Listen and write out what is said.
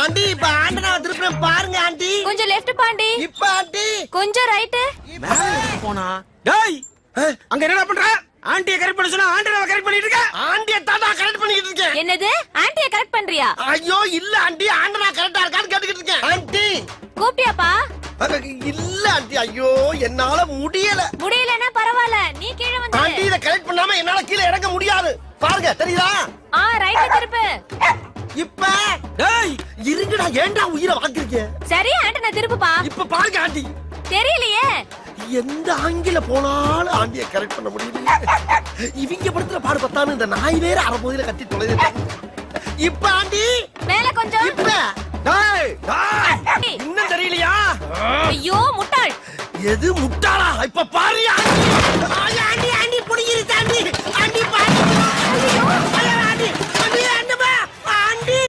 Aunty இப்ப antenna திருப்பி பாருங்க ஆண்டி. கொஞ்சம் லெஃப்ட் பாண்டி. இப்ப ஆண்டி கொஞ்சம் ரைட். போனா டேய் அங்க என்ன பண்ற? ஆண்டியை கரெக்ட் பண்ண சொன்னா ஆண்டனாவை கரெக்ட் பண்ணிட்டு இருக்க. ஆண்டியை தாத்தா கரெக்ட் பண்ணிட்டு இருக்கேன். என்னது ஆண்டியை கரெக்ட் பண்றியா? ஐயோ இல்ல ஆண்டி ஆண்டனா கரெக்டா இருக்கான்னு கேட்டுக்கிட்டு இருக்கேன். ஆண்டி கூப்பிட்டியாப்பா? இல்ல ஆண்டி ஐயோ என்னால முடியலன்னா பரவாயில்ல, நீ கீழே வந்து. ஆண்டி இத கரெக்ட் பண்ணாம என்னால கீழே இறங்க முடியாது. பாருங்க தெரியுதா? ரைட் திருப்பு. இப்ப டேய் இருங்கடா ஏன்டா உயிரை வாங்குறீங்க? சரி ஆண்டனா திருப்புப்பா. இப்ப பாருங்க ஆண்டி. தெரியலையே எந்த ஆங்கில போனாலும் ஆண்டியை கரெக்ட் பண்ண முடியல. இவங்க படுத்துற பாடு பத்தானு இந்த நாய் வேற அரைபோதில கட்டி தொலைது. இப்ப ஆண்டி மேல கொஞ்சம். இப்ப டேய் டேய் இன்னும் தெரியலையா? ஐயோ முட்டாள். எது முட்டாளா? இப்ப பாரியா?